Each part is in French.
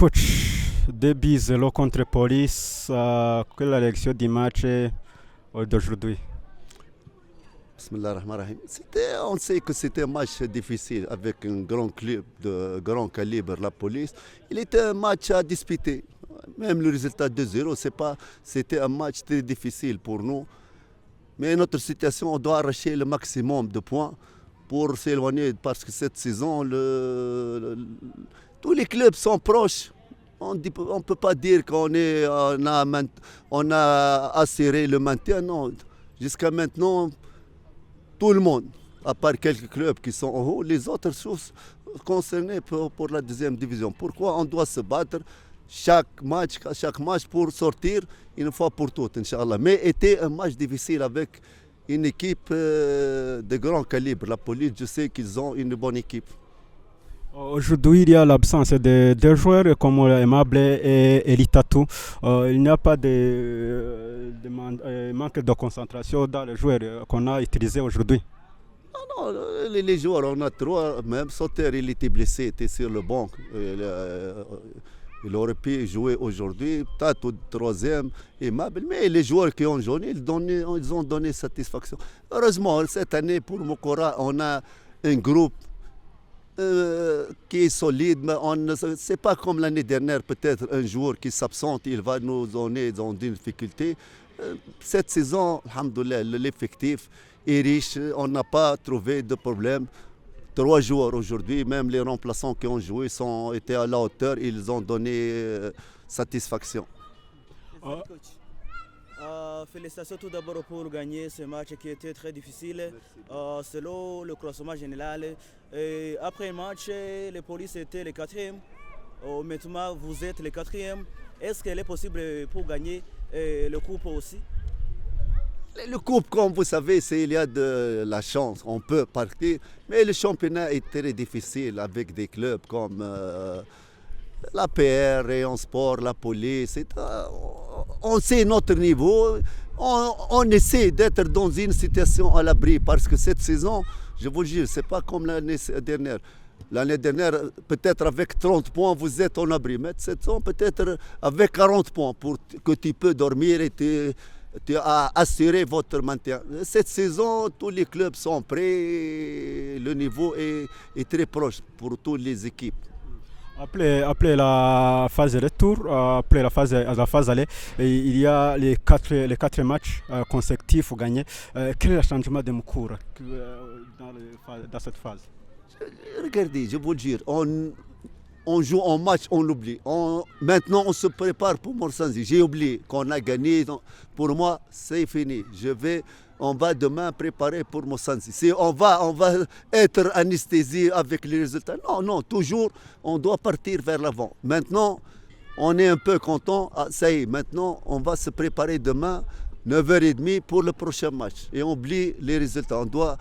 coach, début 0 contre Police, quelle est la lecture du match d'aujourd'hui? Bismillah ar-Rahman ar-Rahim. On sait que c'était un match difficile avec un grand club de grand calibre, la police. Il était un match à disputer. Même le résultat 2-0, c'était un match très difficile pour nous. Mais notre situation, on doit arracher le maximum de points pour s'éloigner parce que cette saison, tous les clubs sont proches. On ne peut pas dire on a assuré le maintien. Non, jusqu'à maintenant, tout le monde, à part quelques clubs qui sont en haut, les autres sont concernés pour la deuxième division. Pourquoi on doit se battre chaque match pour sortir une fois pour toutes, Inch'Allah. Mais était un match difficile avec une équipe de grand calibre. La police, je sais qu'ils ont une bonne équipe. Aujourd'hui, il y a l'absence de deux joueurs comme Aimable et Elitatou. Il n'y a pas de manque de concentration dans les joueurs qu'on a utilisés aujourd'hui. Non, les joueurs, on a trois, même Sauter, il était blessé, il était sur le banc. Il aurait pu jouer aujourd'hui, peut-être au troisième, Aimable. Mais les joueurs qui ont joué, ils ont donné satisfaction. Heureusement, cette année, pour Mokora, on a un groupe qui est solide, mais c'est pas comme l'année dernière, peut-être un joueur qui s'absente, il va nous donner dans une difficulté. Cette saison, alhamdoulilah, l'effectif est riche, on n'a pas trouvé de problème. Trois joueurs aujourd'hui, même les remplaçants qui ont joué ont été à la hauteur, ils ont donné satisfaction. Félicitations tout d'abord pour gagner ce match qui était très difficile. Selon le classement général, après le match, les polices étaient les quatrièmes. Maintenant, vous êtes les quatrièmes. Est-ce qu'il est possible pour gagner le coupe aussi? Le coupe, comme vous savez, il y a de la chance, on peut partir. Mais le championnat est très difficile avec des clubs comme l'APR, Rayon Sport, la police. On sait notre niveau. On essaie d'être dans une situation à l'abri parce que cette saison, je vous jure, ce n'est pas comme l'année dernière. L'année dernière, peut-être avec 30 points, vous êtes en abri. Mais cette saison, peut-être avec 40 points pour que tu peux dormir et tu as assuré votre maintien. Cette saison, tous les clubs sont prêts. Le niveau est très proche pour toutes les équipes. Après la phase retour, après la phase aller, il y a les quatre matchs consécutifs gagnés. Quel est le changement de Moukour dans cette phase? Regardez, je vous le dire, on joue un match, on l'oublie. Maintenant, on se prépare pour Morsanzi. J'ai oublié qu'on a gagné. Pour moi, c'est fini. On va demain préparer pour Morsanzi. Si on va être anesthésié avec les résultats. Non, toujours, on doit partir vers l'avant. Maintenant, on est un peu content. Ah, ça y est, maintenant, on va se préparer demain, 9h30 pour le prochain match. Et on oublie les résultats. On doit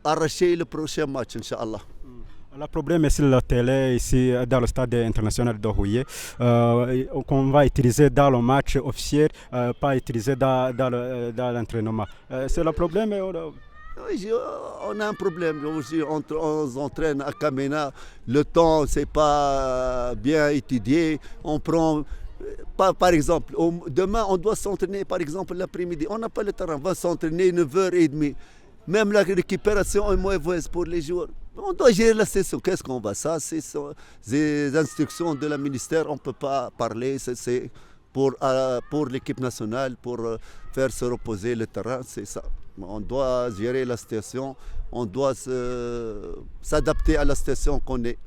arracher le prochain match, Inch'Allah. Le problème est sur la télé, ici dans le stade international de Rouillé, qu'on va utiliser dans le match officiel, pas utiliser dans l'entraînement. C'est le problème. Oui, on a un problème. On s'entraîne à Kamena, le temps, c'est pas bien étudié. On prend, par exemple, demain, on doit s'entraîner, par exemple, l'après-midi. On n'a pas le temps, on va s'entraîner 9h30. Même la récupération est mauvaise pour les joueurs. On doit gérer la session. Qu'est-ce qu'on va? Ça, c'est des instructions de la ministère. On ne peut pas parler. C'est pour l'équipe nationale, pour faire se reposer le terrain. C'est ça. On doit gérer la situation. On doit s'adapter à la situation qu'on est.